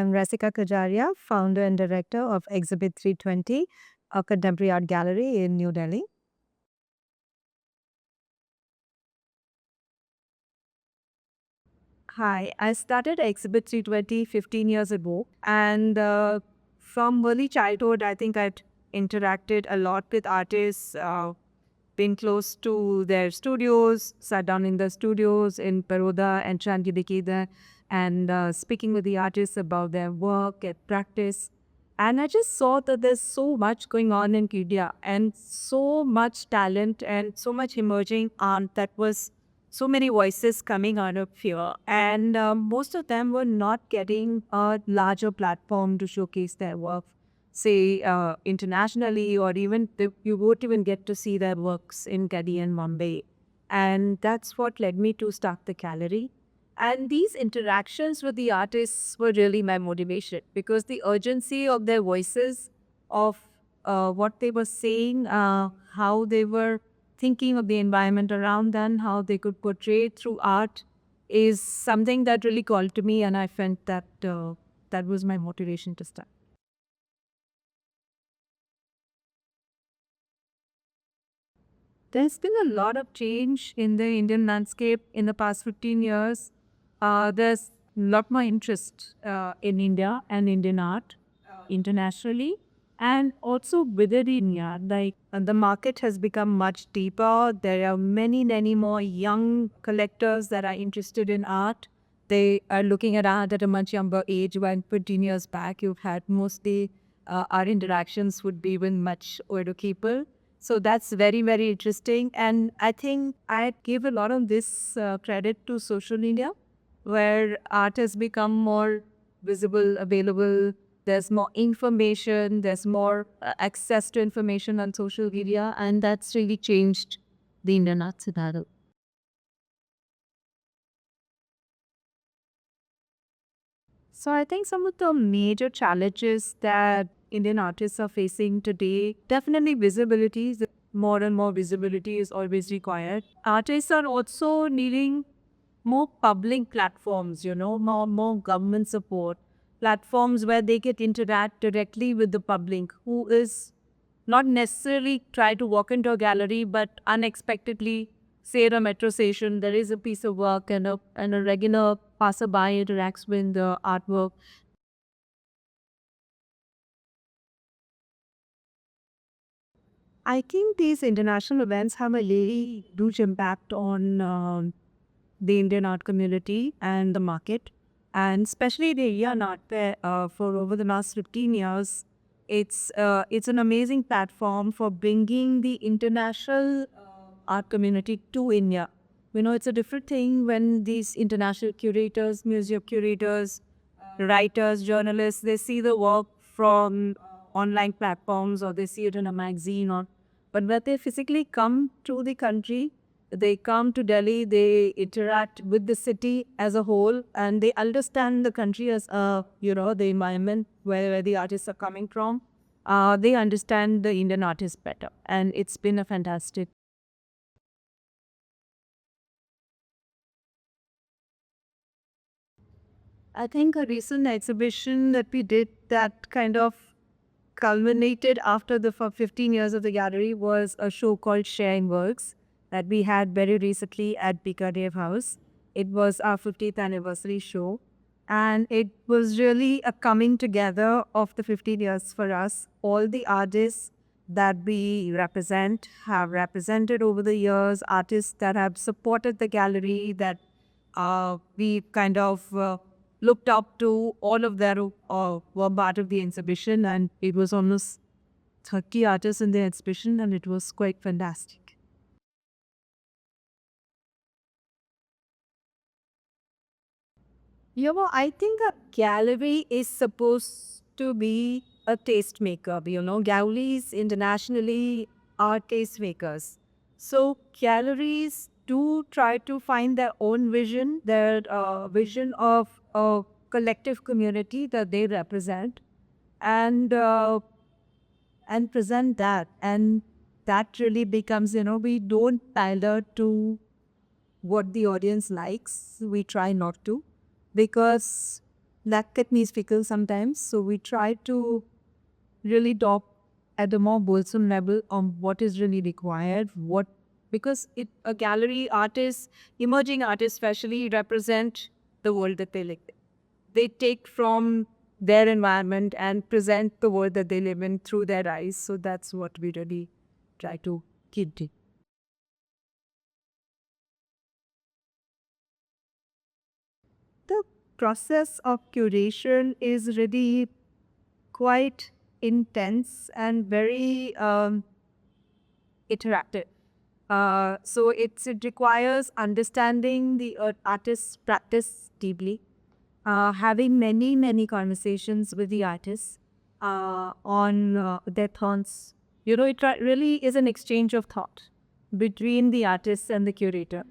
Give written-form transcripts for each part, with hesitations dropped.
I'm Rasika Kajaria, founder and director of Exhibit 320, a contemporary art gallery in New Delhi. Hi, I started Exhibit 320 15 years ago. And from early childhood, I think I'd interacted a lot with artists, been close to their studios, sat down in the studios in Baroda and Chandidikeda, and speaking with the artists about their work and practice. And I just saw that there's so much going on in India and so much talent and so much emerging art that was so many voices coming out of here. And most of them were not getting a larger platform to showcase their work, say internationally, or even you won't even get to see their works in Delhi and Mumbai. And that's what led me to start the gallery. And these interactions with the artists were really my motivation because the urgency of their voices, of what they were saying, how they were thinking of the environment around them, how they could portray it through art, is something that really called to me. And I felt that that was my motivation to start. There's been a lot of change in the Indian landscape in the past 15 years. There's a lot more interest in India and Indian art internationally and also within India. Like the market has become much deeper. There are many, many more young collectors that are interested in art. They are looking at art at a much younger age. When 15 years back, you've had mostly our interactions would be with much older people. So that's very, very interesting. And I think I give a lot of this credit to social media, where art has become more visible, available. There's more information, there's more access to information on social media, and that's really changed the Indian art scenario. So I think some of the major challenges that Indian artists are facing today, definitely visibility. More and more visibility is always required. Artists are also needing more public platforms, more government support, platforms where they can interact directly with the public who is not necessarily try to walk into a gallery, but unexpectedly, say at a metro station, there is a piece of work and a regular passerby interacts with the artwork. I think these international events have a really huge impact on the Indian art community and the market, and especially the Indian art where for over the last 15 years, it's an amazing platform for bringing the international art community to India. It's a different thing when these international curators, museum curators, writers, journalists, they see the work from online platforms or they see it in a magazine or but when they physically come to the country, they come to Delhi, they interact with the city as a whole, and they understand the country as the environment where the artists are coming from. They understand the Indian artist better, and it's been a fantastic. I think a recent exhibition that we did that kind of culminated after the 15 years of the gallery was a show called Sharing Works that we had very recently at Bikaneer House. It was our 50th anniversary show, and it was really a coming together of the 15 years for us. All the artists that we represent have represented over the years, artists that have supported the gallery, that we kind of looked up to. All of them were part of the exhibition, and it was almost 30 artists in the exhibition, and it was quite fantastic. I think a gallery is supposed to be a tastemaker. Galleries internationally are tastemakers. So galleries do try to find their own vision, their vision of a collective community that they represent, and present that. And that really becomes, we don't tailor to what the audience likes. We try not to, because that get me fickle sometimes. So we try to really talk at a more wholesome level on what is really required, what because a gallery artist, emerging artists especially, represent the world that they live in. They take from their environment and present the world that they live in through their eyes. So that's what we really try to keep doing. The process of curation is really quite intense and very interactive. So it requires understanding the artist's practice deeply, having many conversations with the artists on their thoughts. It really is an exchange of thought between the artist and the curator,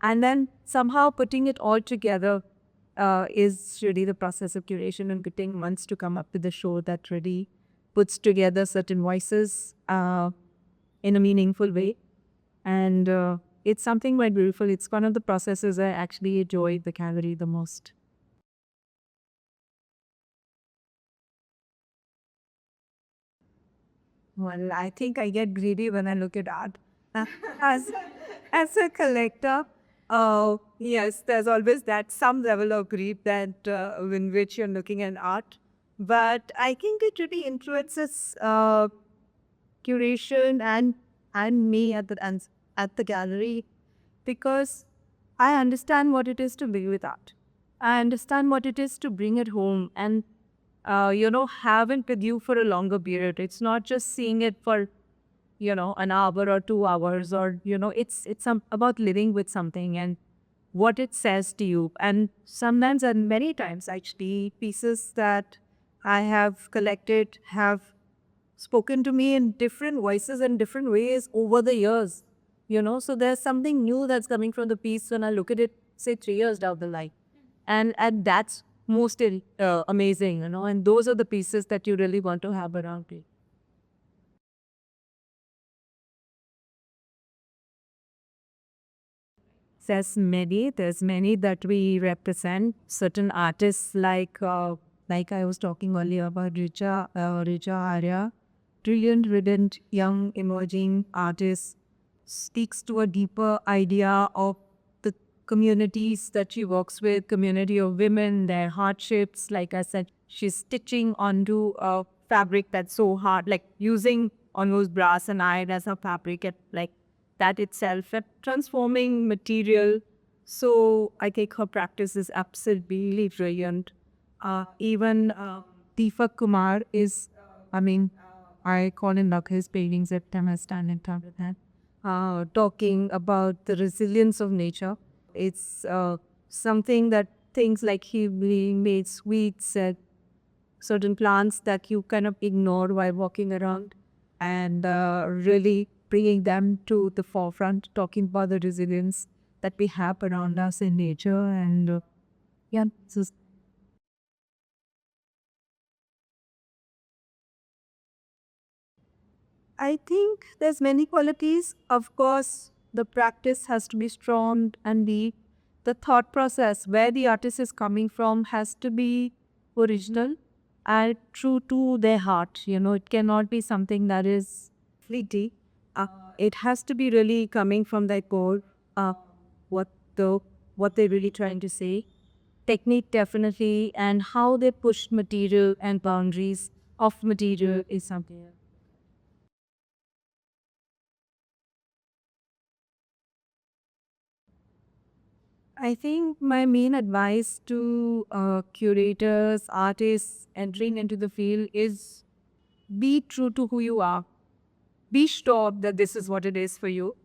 and then somehow putting it all together is really the process of curation, and getting months to come up with a show that really puts together certain voices in a meaningful way. And it's something quite beautiful. It's one of the processes I actually enjoy the gallery the most. Well, I think I get greedy when I look at art. As as a collector, yes, there's always that some level of greed that in which you're looking at art. But I think it really influences curation and me at the gallery, because I understand what it is to be with art. I understand what it is to bring it home and have it with you for a longer period. It's not just seeing it for an hour or 2 hours, or it's about living with something and what it says to you. And sometimes, and many times actually, pieces that I have collected have spoken to me in different voices and different ways over the years. So there's something new that's coming from the piece when I look at it, say 3 years down the line. And that's most amazing, and those are the pieces that you really want to have around you. There's many that we represent. Certain artists like I was talking earlier about Richa Arya, brilliant, young, emerging artist, speaks to a deeper idea of the communities that she works with, community of women, their hardships. Like I said, she's stitching onto a fabric that's so hard, like using almost brass and iron as a fabric, at like that itself, and transforming material. So I think her practice is absolutely brilliant. Even Deepak Kumar is, I mean, I call him like his paintings every time I stand in front of that, talking about the resilience of nature. It's something that things like he made sweets and certain plants that you kind of ignore while walking around, and really bringing them to the forefront, talking about the resilience that we have around us in nature. And yeah, so I think there's many qualities. Of course, the practice has to be strong, and the thought process where the artist is coming from has to be original and true to their heart. It cannot be something that is fleeting. Uh, it has to be really coming from their core. What the what they're really trying to say. Technique definitely, and how they push material and boundaries of material is something else. I think my main advice to curators, artists entering into the field is be true to who you are. Be sure that this is what it is for you,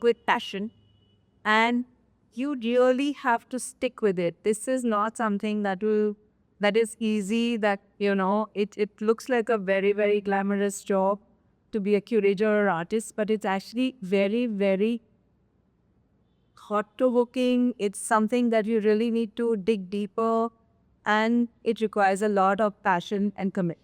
with passion, and you really have to stick with it. This is not something that is easy. That it looks like a very glamorous job to be a curator or artist, but it's actually very thought provoking. It's something that you really need to dig deeper, and it requires a lot of passion and commitment.